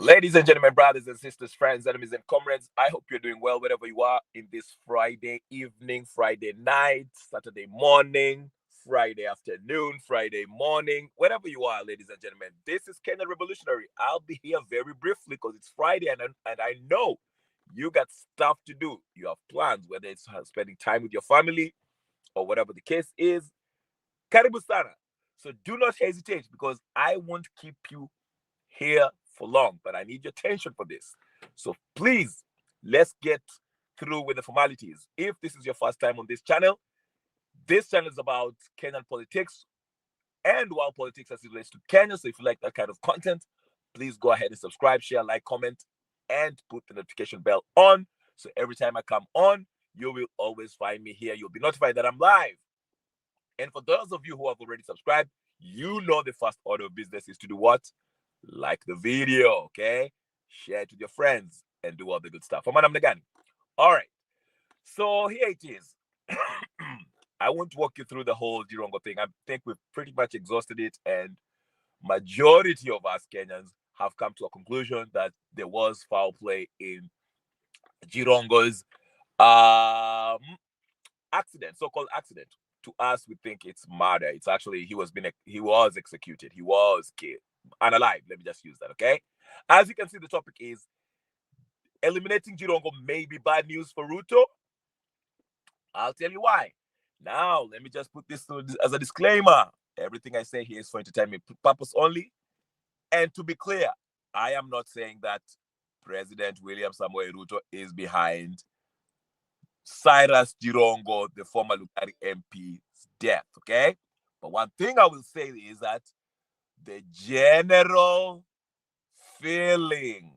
Ladies and gentlemen, brothers and sisters, friends, enemies, and comrades, I hope you're doing well wherever you are in this Friday evening, Friday night, Saturday morning, Friday afternoon, Friday morning, wherever you are, ladies and gentlemen. This is Kenya Revolutionary. I'll be here very briefly because it's Friday and I know you got stuff to do. You have plans, whether it's spending time with your family or whatever the case is. Karibu sana. So do not hesitate because I won't keep you here for long, but I need your attention for this. So please, let's get through with the formalities. If this is your first time on this channel is about Kenyan politics and world politics as it relates to Kenya. So if you like that kind of content, please go ahead and subscribe, share, like, comment, and put the notification bell on. So every time I come on, you will always find me here. You'll be notified that I'm live. And for those of you who have already subscribed, you know the first order of business is to do what? Like the video, okay? Share it with your friends and do all the good stuff. I'm Nagani. All right. So here it is. I won't walk you through the whole Jirongo thing. I think we've pretty much exhausted it, and majority of us Kenyans have come to a conclusion that there was foul play in Jirongo's um, accident, so-called accident. To us, we think it's murder. It's actually he was executed. He was killed, unalive. Let me just use that, okay? As you can see, the topic is eliminating Jirongo may be bad news for Ruto. I'll tell you why. Now, let me just put this as a disclaimer. Everything I say here is for entertainment purpose only. And to be clear, I am not saying that President William Samoei Ruto is behind Cyrus Jirongo, the former Lugari MP's death, okay? But one thing I will say is that the general feeling,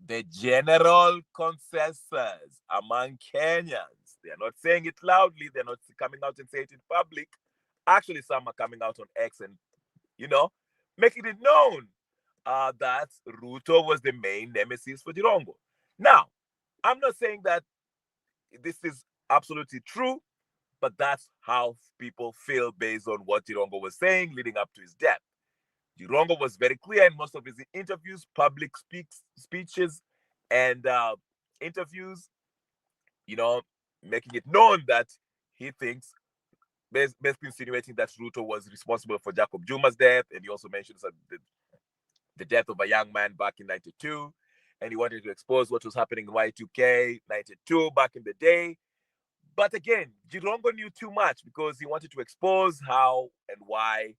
the general consensus among Kenyans, they are not saying it loudly, they're not coming out and saying it in public. Actually, some are coming out on X and, making it known that Ruto was the main nemesis for Jirongo. Now, I'm not saying that this is absolutely true, but that's how people feel based on what Jirongo was saying leading up to his death. Jirongo was very clear in most of his interviews, public speeches, and interviews, making it known that he thinks, basically insinuating that Ruto was responsible for Jacob Juma's death, and he also mentions the death of a young man back in 92, and he wanted to expose what was happening in Y2K 92 back in the day. But again, Jirongo knew too much because he wanted to expose how and why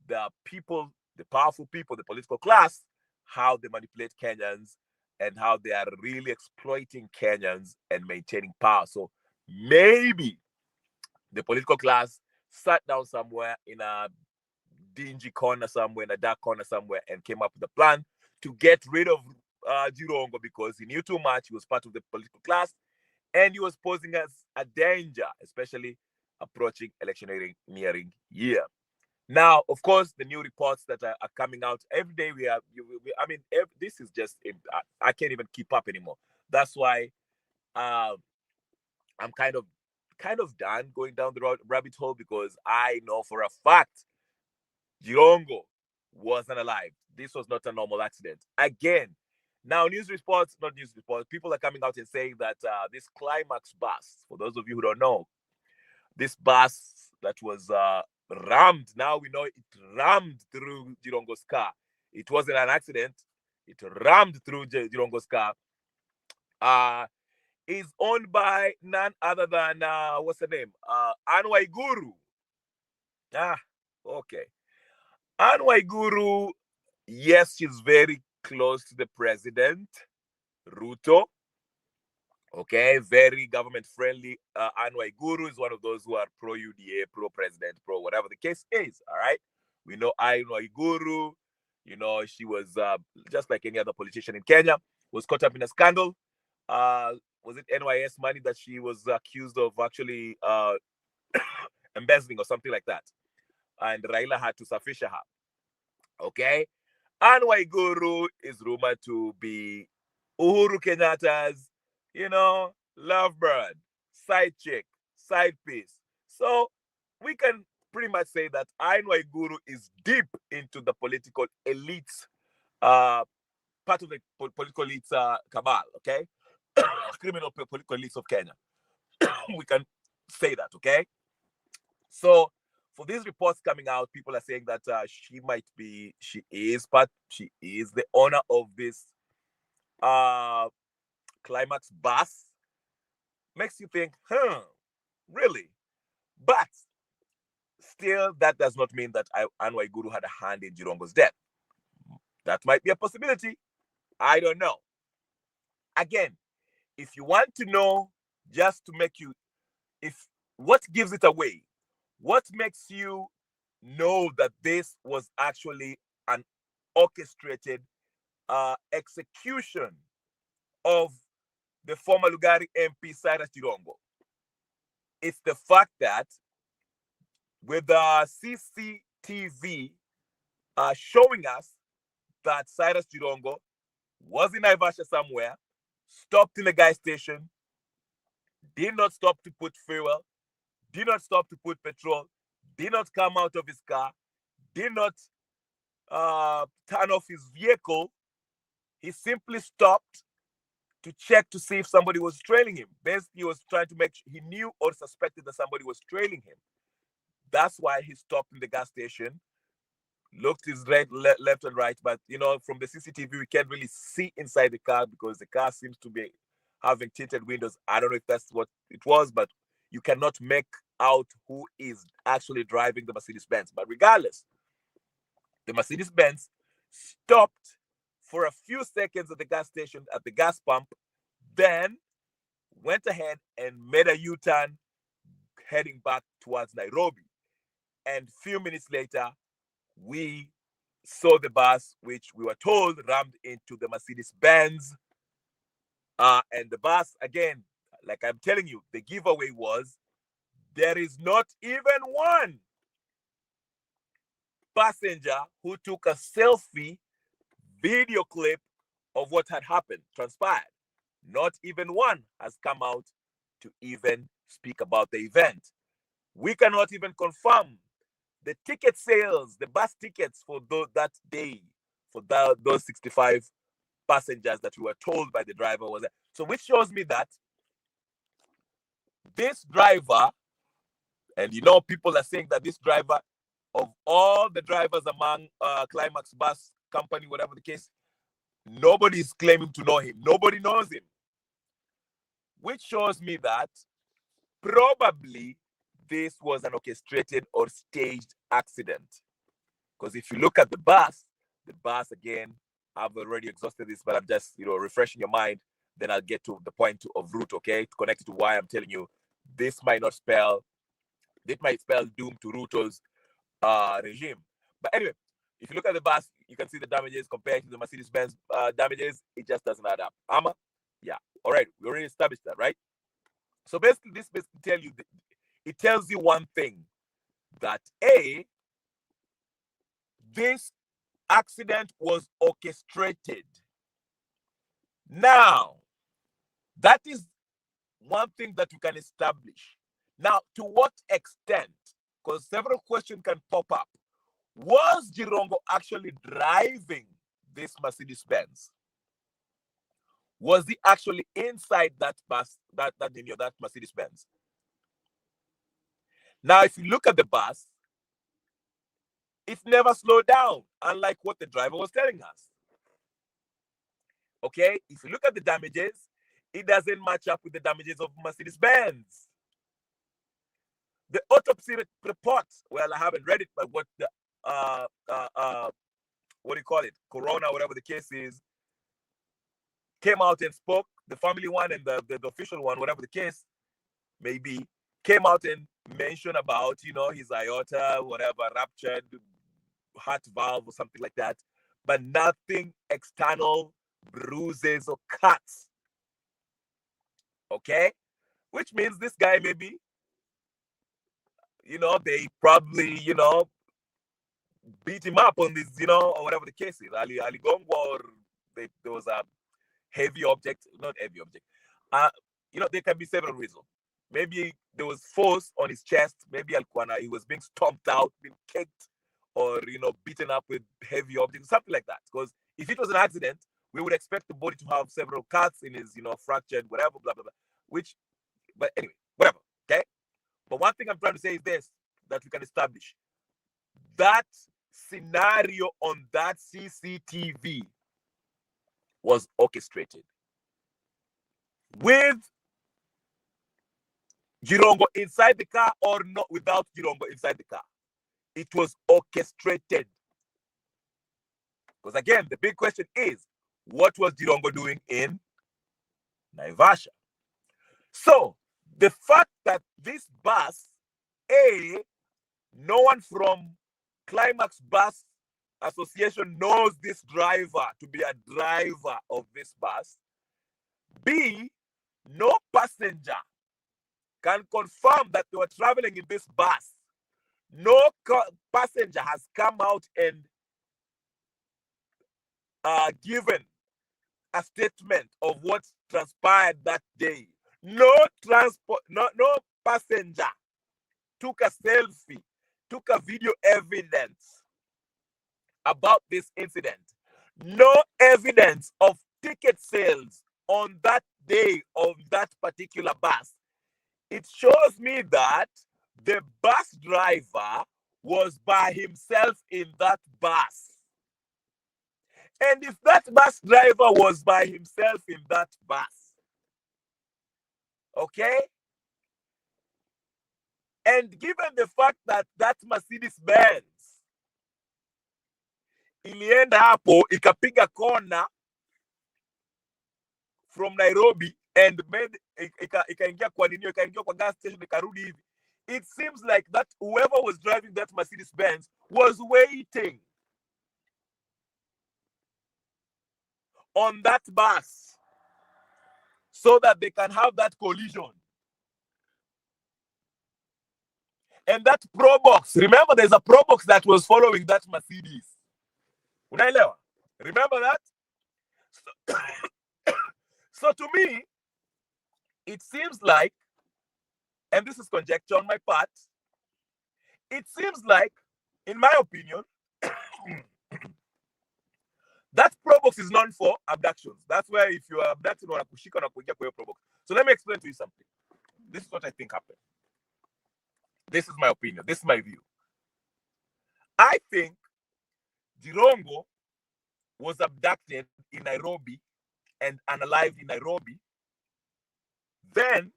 the people, the powerful people, the political class, how they manipulate Kenyans and how they are really exploiting Kenyans and maintaining power. So maybe the political class sat down somewhere in a dingy corner somewhere, in a dark corner somewhere, and came up with a plan to get rid of Jirongo because he knew too much. He was part of the political class and he was posing as a danger, especially approaching electioneering nearing year. Now, of course, the new reports that are coming out every day, this is just, I can't even keep up anymore. That's why I'm kind of done going down the rabbit hole because I know for a fact Jirongo wasn't alive. This was not a normal accident. Again, now not news reports, people are coming out and saying that this climax bus, for those of you who don't know, this bus that was rammed, now we know it rammed through Jirongo's car. It wasn't an accident. It rammed through Jirongo's car. Is owned by none other than, what's her name? Anwai Guru. Okay. Anwai Guru, yes, she's very close to the president, Ruto. Okay, very government friendly. Anwai Guru is one of those who are pro UDA, pro president, pro whatever the case is. All right, we know Anwai Guru. She was just like any other politician in Kenya, was caught up in a scandal. Was it NYS money that she was accused of actually embezzling or something like that? And Raila had to suffice her. Okay, Anwai Guru is rumored to be Uhuru Kenyatta's, lovebird, side chick, side piece. So we can pretty much say that Anwai Guru is deep into the political elites part of the political elites cabal, okay? Criminal political elites of Kenya. We can say that, okay? So for these reports coming out, people are saying that she is the owner of this Climax bus. Makes you think, really? But still, that does not mean that Anne Waiguru had a hand in Jirongo's death. That might be a possibility. I don't know. Again, if you want to know, just to make you, if what gives it away, what makes you know that this was actually an orchestrated execution of the former Lugari MP Cyrus Jirongo? It's the fact that with the CCTV showing us that Cyrus Jirongo was in Naivasha somewhere, stopped in a gas station, did not stop to put fuel, did not stop to put petrol, did not come out of his car, did not turn off his vehicle. He simply stopped to check to see if somebody was trailing him. Basically, he was trying to make sure he knew or suspected that somebody was trailing him. That's why he stopped in the gas station, looked his left and right, but from the CCTV we can't really see inside the car because the car seems to be having tinted windows. I don't know if that's what it was, but you cannot make out who is actually driving the Mercedes-Benz. But regardless, the Mercedes-Benz stopped for a few seconds at the gas station, at the gas pump, then went ahead and made a U-turn heading back towards Nairobi. And a few minutes later, we saw the bus, which we were told rammed into the Mercedes-Benz. And the bus, again, like I'm telling you, the giveaway was there is not even one passenger who took a selfie video clip of what had happened, transpired. Not even one has come out to even speak about the event. We cannot even confirm the ticket sales, the bus tickets for that day, for those 65 passengers that we were told by the driver was there. So which shows me that this driver, and people are saying that this driver, of all the drivers among Climax Bus Company, whatever the case, nobody is claiming to know him. Nobody knows him. Which shows me that probably this was an orchestrated or staged accident. Because if you look at the bus, again, I've already exhausted this, but I'm just, refreshing your mind. Then I'll get to the point of Ruto, okay? To connect it to why I'm telling you this might spell doom to Ruto's regime. But anyway, if you look at the bus, you can see the damages compared to the Mercedes-Benz damages. It just doesn't add up. Yeah. All right. We already established that, right? So basically, this it tells you one thing, that this accident was orchestrated. Now, that is one thing that you can establish. Now, to what extent? Because several questions can pop up. Was Jirongo actually driving this Mercedes-Benz? Was he actually inside that bus, that Mercedes-Benz? Now, if you look at the bus, it never slowed down, unlike what the driver was telling us. Okay, if you look at the damages, it doesn't match up with the damages of Mercedes-Benz. The autopsy report, well, I haven't read it, but what the what do you call it, Corona, whatever the case is, came out and spoke. The family one and the official one, whatever the case may be, came out and mentioned about, his aorta, whatever, ruptured heart valve or something like that, but nothing external, bruises or cuts. Okay? Which means this guy maybe, they probably, beat him up on this, or whatever the case is. Ali Gongo, or there was a heavy object, not heavy object. There can be several reasons. Maybe there was force on his chest. Maybe he was being stomped out, being kicked, or beaten up with heavy objects, something like that. Because if it was an accident, we would expect the body to have several cuts in his, fractured, whatever, blah blah blah. But anyway, whatever. Okay. But one thing I'm trying to say is this: that we can establish that scenario on that CCTV was orchestrated with Jirongo inside the car or not without Jirongo inside the car. It was orchestrated. Because again, the big question is, what was Jirongo doing in Naivasha? So the fact that this bus, no one from Climax Bus Association knows this driver to be a driver of this bus. B, no passenger can confirm that they were traveling in this bus. No passenger has come out and given a statement of what transpired that day. No passenger took a selfie, took a video evidence about this incident. No evidence of ticket sales on that day of that particular bus. It shows me that the bus driver was by himself in that bus. And if that bus driver was by himself in that bus, okay, and given the fact that that Mercedes Benz ilienda hapo ikapiga kona from Nairobi and made ikaingia kwa nini, ikaingia kwa gas station ikarudi hivi, it seems like that whoever was driving that Mercedes Benz was waiting on that bus so that they can have that collision. And that Probox, remember there's a Probox that was following that Mercedes. Unaelewa? Remember that? So to me, it seems like, and this is conjecture on my part, it seems like, in my opinion, that Probox is known for abductions. That's where if you are abducted or kushika na kuingia kwa Probox. So let me explain to you something. This is what I think happened. This is my opinion. This is my view. I think Jirongo was abducted in Nairobi and unalived in Nairobi. Then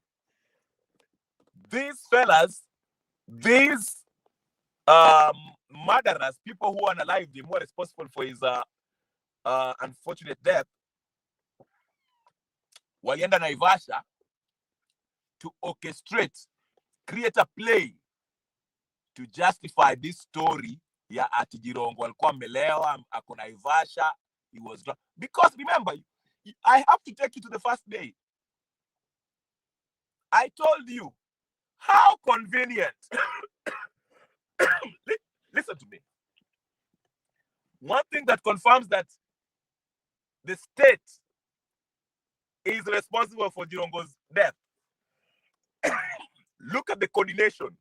these fellas, these murderers, people who unalived him, who are responsible for his unfortunate death, walienda Naivasha to orchestrate, create a play to justify this story ya ati Jirongo alikuwa amelewa, ako Naivasha, he was drunk. Because remember, I have to take you to the first day. I told you, how convenient. Listen to me. One thing that confirms that the state is responsible for Jirongo's death. Look at the coordination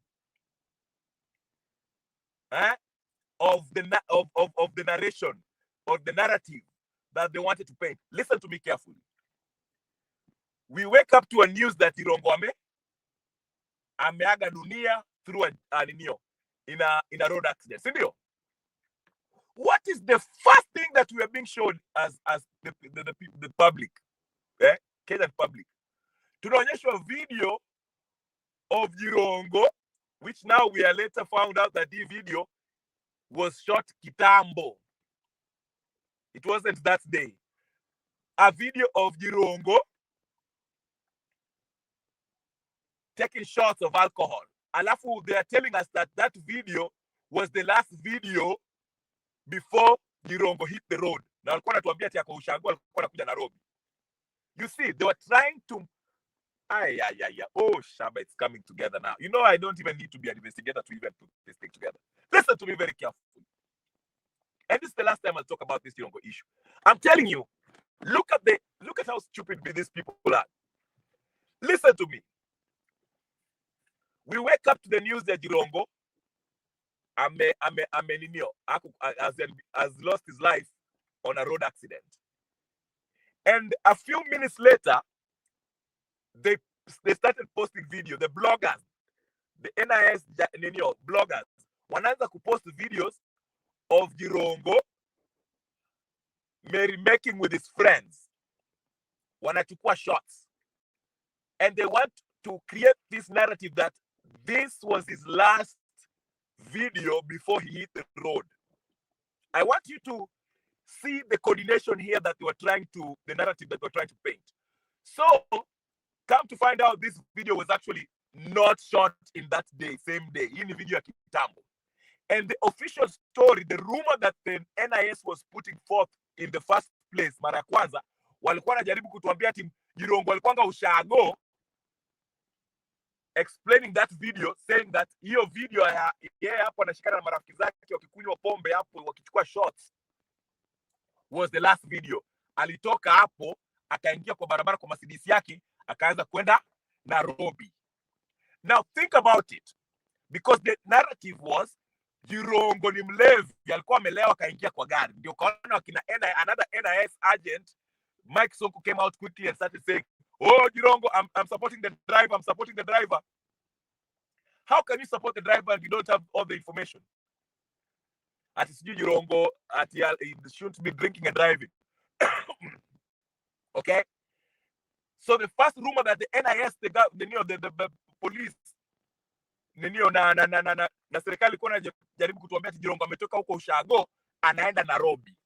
of the narration, of the narrative that they wanted to paint. Listen to me carefully. We wake up to a news that Jirongo ameaga dunia through in a road accident. Sindio? What is the first thing that we are being shown as the public, Kenyan public? Tunaonyeshwa a video of Jirongo, which now we are later found out that the video was shot kitambo. It wasn't that day. A video of Jirongo taking shots of alcohol. Alafu, they are telling us that that video was the last video before Jirongo hit the road. Na walikuwa natuambia ati yako ushago, walikuwa nakuja Nairobi. You see, they were trying to... Oh, Shaba, it's coming together now. You know, I don't even need to be an investigator to even put this thing together. Listen to me very carefully. And this is the last time I'll talk about this Jirongo issue. I'm telling you, look at how stupid these people are. Listen to me. We wake up to the news that Jirongo has lost his life on a road accident. And a few minutes later, they started posting video. The bloggers, the NIS bloggers, wanaanza kupost videos of Jirongo merrymaking with his friends. Wanachukua shots. And they want to create this narrative that this was his last video before he hit the road. I want you to see the coordination here that the narrative that we're trying to paint. So, come to find out, this video was actually not shot in that day, same day. In the video kitambo. And the official story, the rumor that the NIS was putting forth in the first place, mara kwanza, walikuwa najaribu kutuambia ati Jirongo walikuwa ushago, explaining that video, saying that hiyo video ya hapo anashikana na marafiki zake wakikunywa pombe hapo wakichukua shots was the last video. Alitoka hapo akaingia kwa barabara kwa Mercedes yake akaanza kwenda Nairobi. Now think about it, because the narrative was Jirongo ni mlevi, alikuwa amelewa akaingia kwa gari. Ndio kaona wakina another NIS agent Mike Sonko came out quickly and started saying, "Oh, Jirongo, I'm supporting the driver. I'm supporting the driver." How can you support the driver if you don't have all the information? At Jirongo, he shouldn't be drinking and driving. Okay? So the first rumor that the NIS, the police, na serikali ilikuwa inajaribu kutuambia ati Jirongo ametoka huko ushago anaenda Nairobi.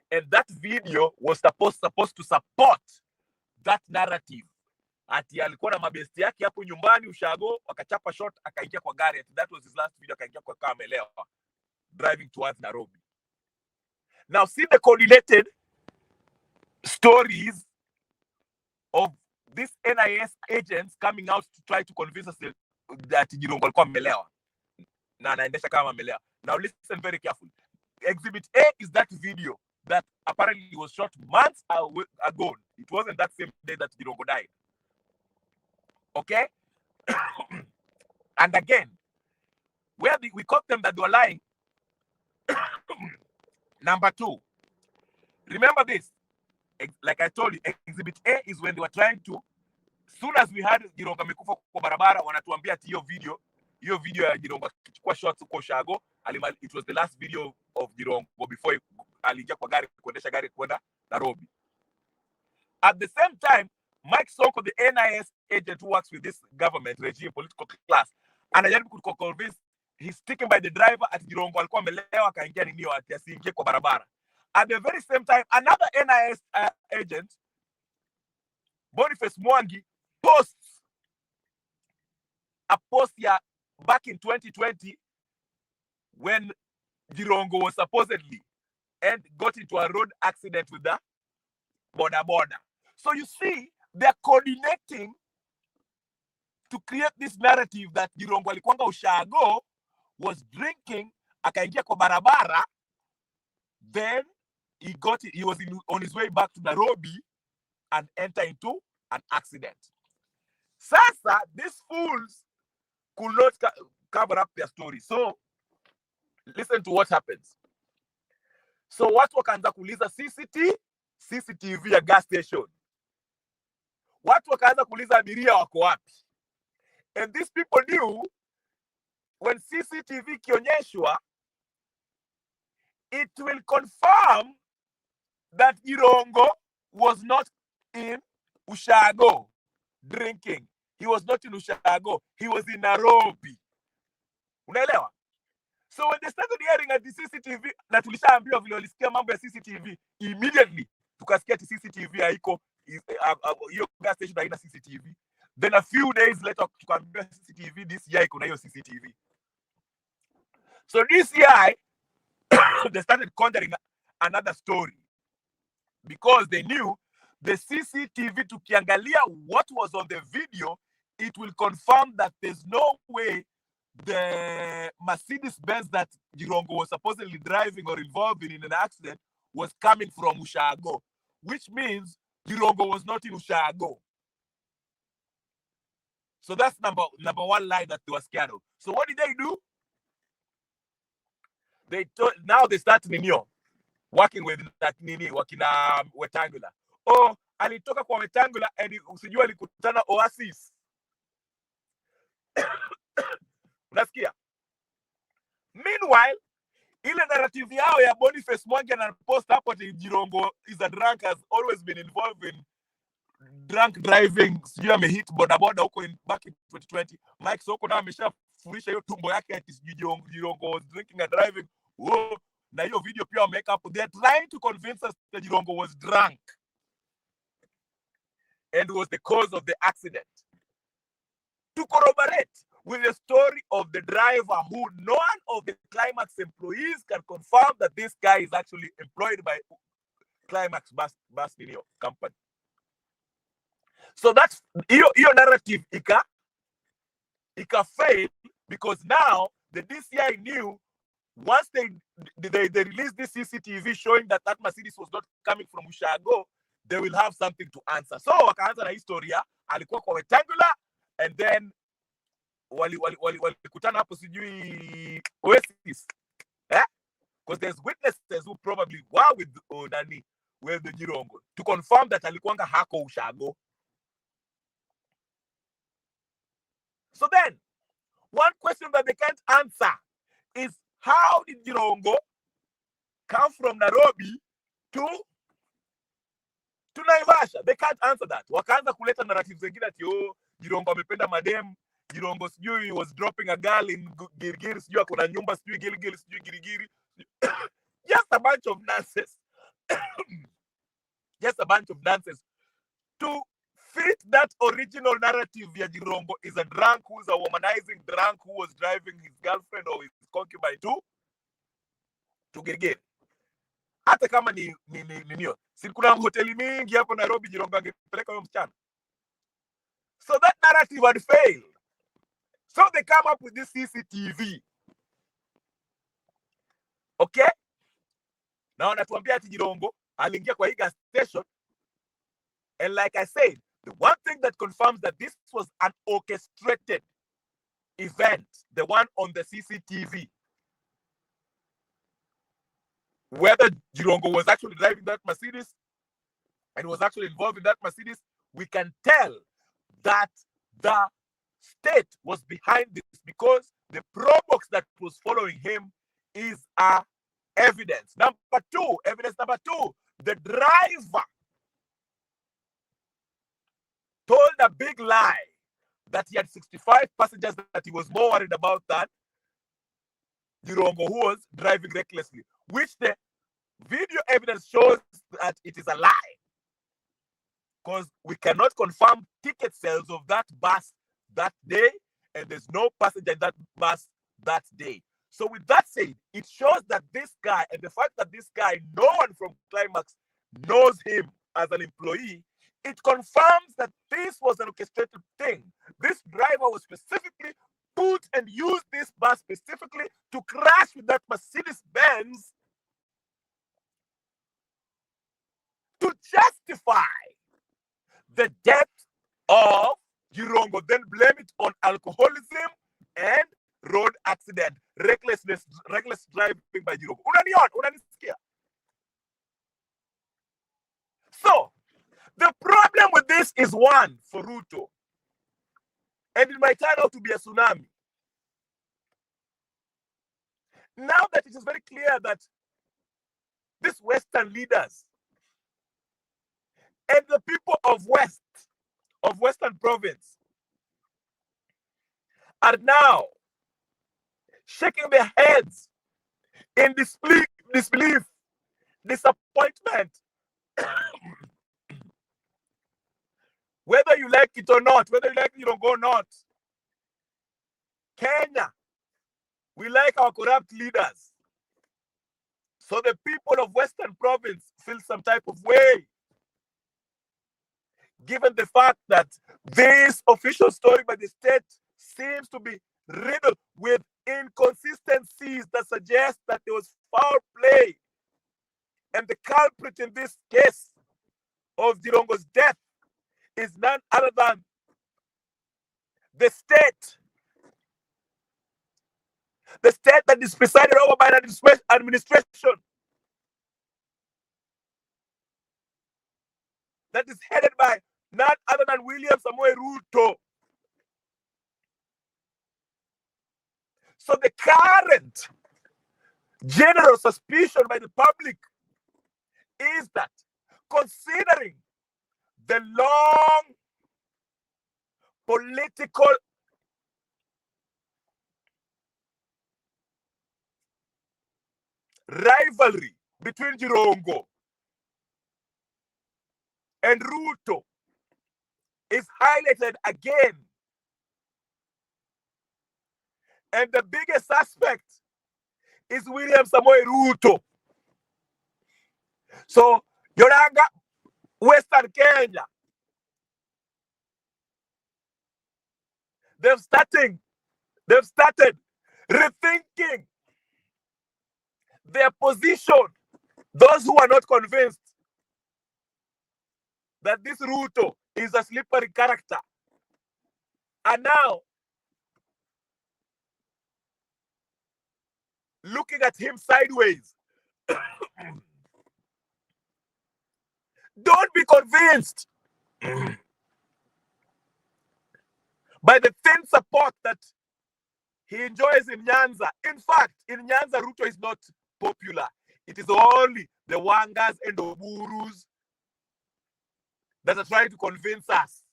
And that video was supposed to support that narrative. Ati alikuwa na mabesti yake hapo nyumbani ushago, akachapa shot akaingia kwa gari. That was his last video, akaingia kwa kama amelewa, driving towards Nairobi. Now see the coordinated stories of these NIS agents coming out to try to convince us that Jirongo alikuwa amelewa na anaendesha kama amelewa. Now listen very carefully. Exhibit A is that video that apparently was shot months ago. It wasn't that same day that Jirongo died. Okay? And again, where we caught them that they were lying. Number 2. Remember this. Like I told you, Exhibit A is when they were trying to, soon as we had Jirongo amekufa kwa barabara, wanatuambia ati hiyo video ya Jirongo akichukua shots kwa shago, it was the last video of Jirongo before aliingia kwa gari kuendesha gari kwenda Nairobi. At the same time, Mike Sonko, the NIS agent who works with this government regime, political class, anajaribu kuconvince, he's sticking by the driver at Jirongo alikuwa amelewa akaingia ninio ati asiingie kwa barabara. At the very same time, another NIS agent, Boniface Mwangi, posts a post here back in 2020 when Jirongo was supposedly and got into a road accident with the border. So you see, they're coordinating to create this narrative that Jirongo alikuwanga ushago, was drinking, akaingia kwa barabara, then he was on his way back to Nairobi and entered into an accident. Sasa, these fools could not cover up their story. So, listen to what happens. So, watu wakaanza kuuliza CCTV ya gas station. Watu wakaanza kuuliza abiria wako wapi. And these people knew when CCTV kionyeshwa, it will confirm that Jirongo was not in ushago drinking. He was not in ushago. He was in Nairobi. Unaelewa? So when they started hearing at the CCTV, na tulishaambiwa vile walisikia mambo ya CCTV, immediately tukasikia ati CCTV haiko, hiyo gas station haina CCTV. Then a few days later tukaambiwa CCTV, this year iko na hiyo CCTV. So this year they started conjuring another story because they knew the CCTV tukiangalia what was on the video, it will confirm that there's no way the Mercedes-Benz that Jirongo was supposedly driving or involved in an accident was coming from Ushago, which means Jirongo was not in Ushago. So that's number one lie that they were scared of. So what did they do? now they start working with that wakina Wetangula. Oh, alitoka kwa Wetangula and usijua alikutana Oasis. Unasikia? Meanwhile, ile narrative yao ya Boniface Mwangi na post hapo ati Jirongo is a drunk, has always been involved in drunk driving. Sijui amehit bodaboda huko back in 2020. Mike Soko na ameshafurisha hiyo tumbo yake ati Jirongo was drinking and driving. Whoa. Na hiyo video pia wameka hapo. They're trying to convince us that Jirongo was drunk and was the cause of the accident. To corroborate with the story of the driver who none of the Climax employees can confirm that this guy is actually employed by Climax bus company. So that's your narrative ika failed because now the DCI knew once they released this CCTV showing that Mercedes was not coming from Ushago, they will have something to answer. So wakaanza na historia alikuwa kwa Wetangula and then walikutana hapo sijui Oasis. Because there's witnesses who probably were with the Jirongo to confirm that alikuwanga hako Ushago. So then, one question that they can't answer is how did Jirongo come from Nairobi to Naivasha? They can't answer that. Wakaanza kuleta narratives zingine ati Jirongo amependa madem, Jirongo sijui was dropping a girl in Girigiri, sijui akona nyumba sijui Gilgil sijui Girigiri. Just a bunch of nonsense. Just a bunch of nonsense to fit that original narrative. Ya Jirongo is a drunk who's a womanizing drunk who was driving his girlfriend or his concubine to Girigiri. Hata kama ni si kuna hoteli mingi hapo Nairobi Jirongo angepeleka huyo msichana. So that narrative had failed. So they come up with this CCTV. Okay? Now wanatuambia ati Jirongo aliingia kwa hii gas station. And like I said, the one thing that confirms that this was an orchestrated event, the one on the CCTV, whether Jirongo was actually driving that Mercedes and was actually involved in that Mercedes, we can tell that the state was behind this because the probox that was following him is evidence. Evidence number two, the driver told a big lie that he had 65 passengers, that he was more worried about that Jirongo, who was driving recklessly, which the video evidence shows that it is a lie. Because we cannot confirm ticket sales of that bus that day, and there's no passenger in that bus that day. So with that said, it shows that this guy, and the fact that this guy, no one from Climax knows him as an employee, it confirms that this was an orchestrated thing. This driver was specifically put and used this bus specifically to crash with that Mercedes-Benz to justify the death of Jirongo, then blame it on alcoholism and road accident, reckless driving by Jirongo. Unanisikia? So, the problem with this is one for Ruto, and it might turn out to be a tsunami. Now that it is very clear that these Western leaders and the people of Western province are now shaking their heads in disbelief, disappointment, whether you like it or not, whether you like it or not. Kenya, we like our corrupt leaders. So the people of Western province feel some type of way, given the fact that this official story by the state seems to be riddled with inconsistencies that suggest that there was foul play. And the culprit in this case of Jirongo's death is none other than the state. The state that is presided over by an administration that is headed by none other than William Samoei Ruto. So the current general suspicion by the public is that, considering the long political rivalry between Jirongo and Ruto is highlighted again. And the biggest suspect is William Samoei Ruto. So, Yoranga, Western Kenya, they've started rethinking their position. Those who are not convinced that this Ruto is a slippery character are now looking at him sideways. Don't be convinced by the thin support that he enjoys in Nyanza. In fact, in Nyanza, Ruto is not popular. It is only the Wangas and Oburus that are trying to convince us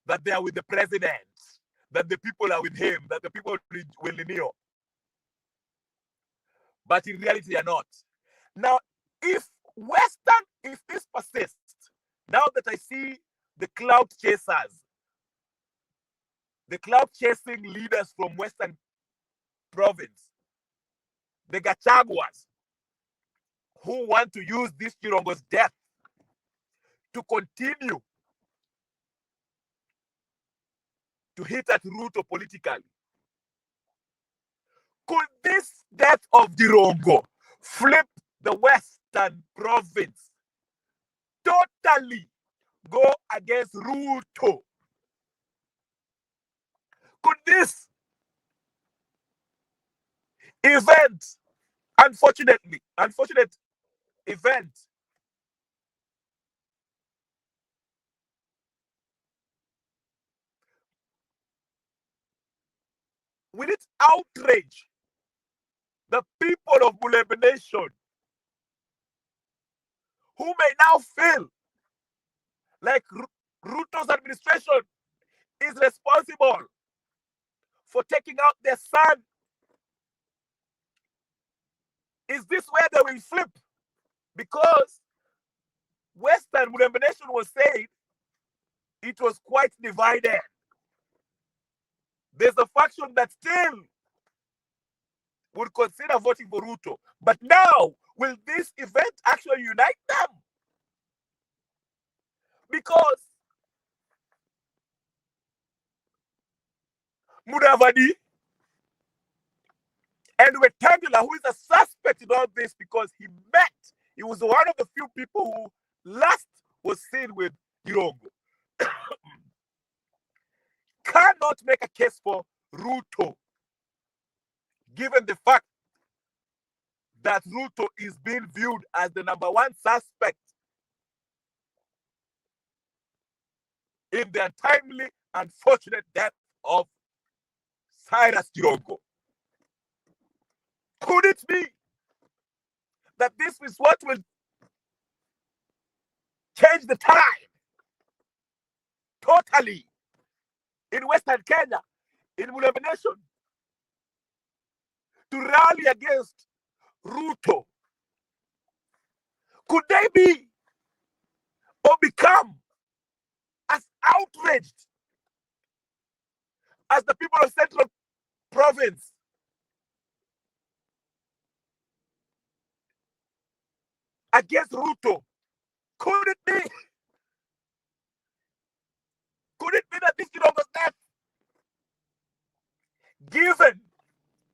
that they are with the president, that the people are with him, that the people will kneel. But in reality, they are not. Now, if this persists, now that I see the cloud chasers, the cloud chasing leaders from Western province, the Gachaguas, who want to use this Jirongo's death to continue to hit at Ruto politically. Could this death of Jirongo flip the Western province totally go against Ruto? Could this unfortunate event will it outrage the people of Mulebe Nation, who may now feel like Ruto's administration is responsible for taking out their son? Is this where they will flip? Because Western Mulebe Nation was saying it was quite divided. There's a faction that still would consider voting for Ruto. But now, will this event actually unite them? Because Mudavadi and Wetangula, who is a suspect in all this because he was one of the few people who last was seen with Jirongo, cannot make a case for Ruto, given the fact that Ruto is being viewed as the number one suspect in the untimely, unfortunate death of Cyrus Jirongo. Could it be that this is what will change the tide totally in Western Kenya, in Mulebe Nation, to rally against Ruto? Could they be or become as outraged as the people of Central Province against Ruto? Could it be? Could it be that this Jirongo's death, given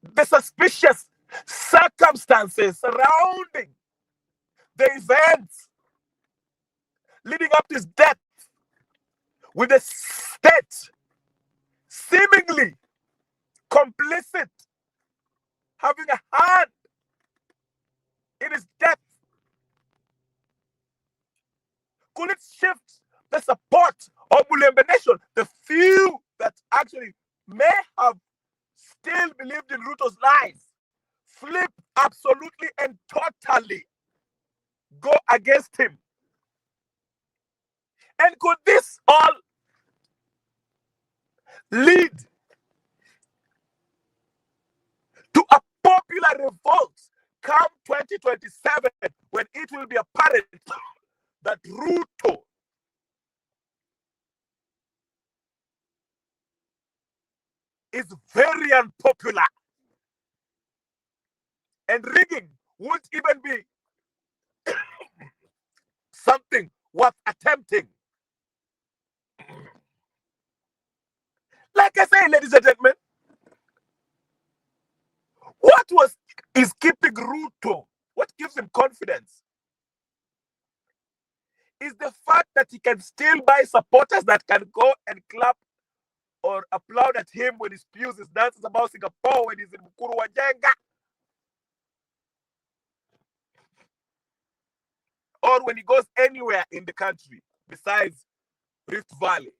the suspicious circumstances surrounding the events leading up to his death, with the state seemingly complicit, having a hand in his death? Could it shift the support of Mulembe Nation, the few that actually may have still believed in Ruto's lies, flip absolutely and totally, go against him? And could this all lead to a popular revolt come 2027, when it will be apparent that Ruto is very unpopular and rigging won't even be something worth attempting? Like I say, ladies and gentlemen, what is keeping Ruto, what gives him confidence, is the fact that he can still buy supporters that can go and clap or applaud at him when he spews his dances about Singapore, when he's in Mukuru Wajenga, or when he goes anywhere in the country besides Rift Valley.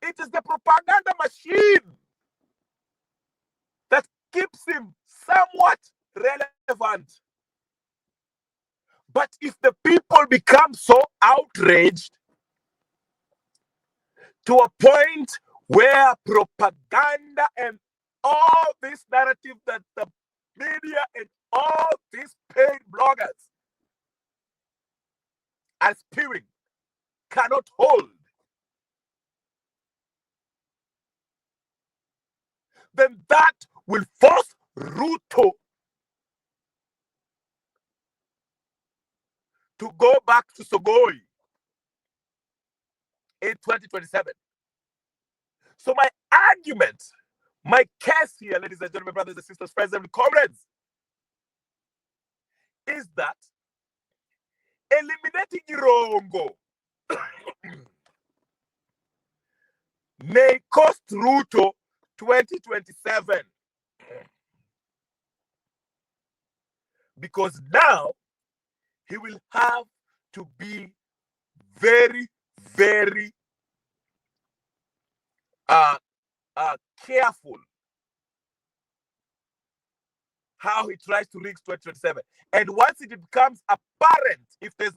It is the propaganda machine that keeps him somewhat relevant. But if the people become so outraged to a point where propaganda and all this narrative that the media and all these paid bloggers are spewing cannot hold, then that will force Ruto to go back to Sogoi in 2027. So my argument, my case here, ladies and gentlemen, brothers and sisters, friends and comrades, is that eliminating Jirongo may cost Ruto 2027. Because now he will have to be very, very careful how he tries to reach 2027. And once it becomes apparent, if there's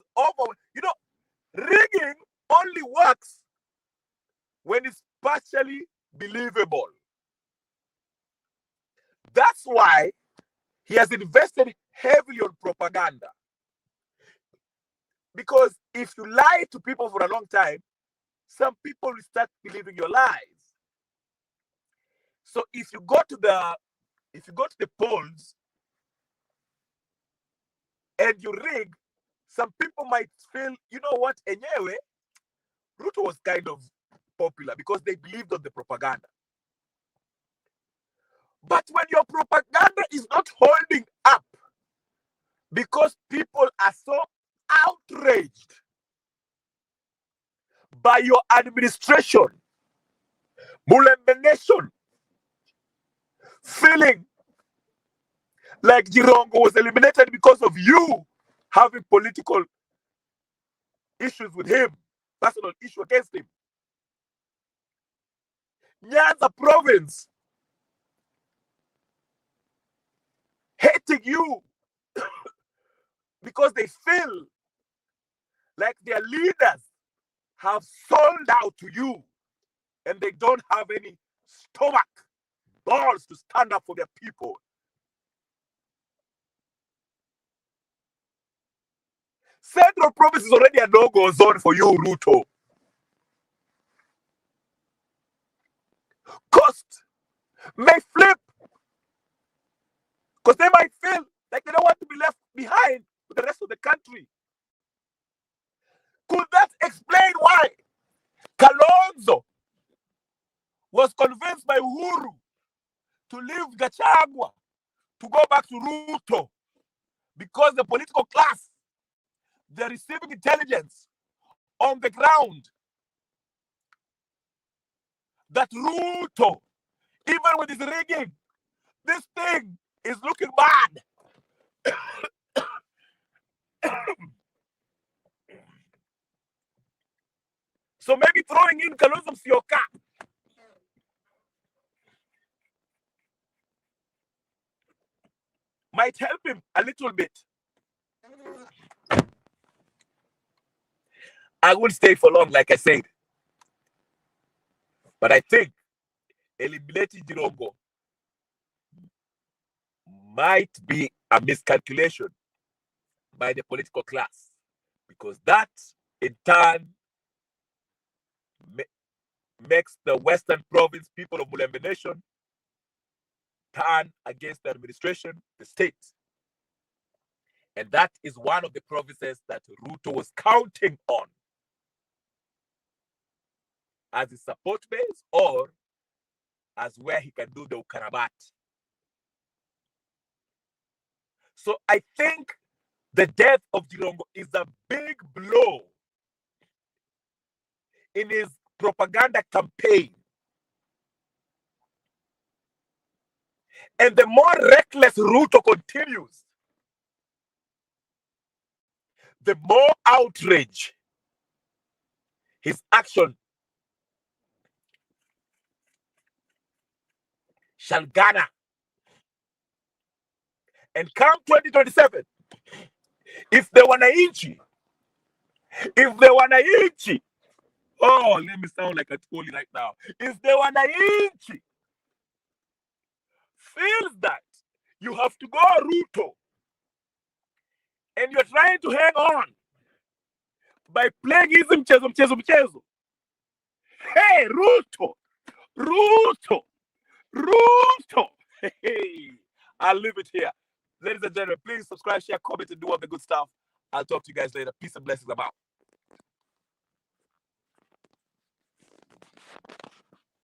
rigging only works when it's partially believable. That's why he has invested heavily on propaganda. Because if you lie to people for a long time, some people will start believing your lies. So if you go to the polls and you rig, some people might feel, you know what, anyway, Ruto was kind of popular because they believed on the propaganda. But when your propaganda is not holding up because people are so outraged by your administration, Mulembe Nation, feeling like Jirongo was eliminated because of you having political issues with him, personal issue against him. Nyanza province hating you because they feel like their leaders have sold out to you and they don't have any stomach, balls to stand up for their people. Central province is already a no-go zone for you, Ruto. Cost may flip because they might feel like they don't want to be left behind with the rest of the country. Could that explain why Kalonzo was convinced by Uhuru to leave Gachagua to go back to Ruto? Because the political class, they're receiving intelligence on the ground that Ruto Even with this rigging, this thing is looking bad. So maybe throwing in Kalonzo Musyoka might help him a little bit. I won't stay for long, like I said. But I think eliminating Jirongo might be a miscalculation by the political class, because that in turn makes the Western Province people of Mulembe Nation turn against the administration, the state. And that is one of the provinces that Ruto was counting on as his support base or as where he can do the Ukarabat. So I think the death of Jirongo is a big blow in his propaganda campaign. And the more reckless Ruto continues, the more outrage his action shall garner. And come 2027, if the wananchi, oh, let me sound like a Toli right now. If the wananchi feels that you have to go Ruto and you're trying to hang on by playing hizi mchezo. Hey, Ruto. Hey, I'll leave it here. Ladies and gentlemen, please subscribe, share, comment, and do all the good stuff. I'll talk to you guys later. Peace and blessings. I'm out.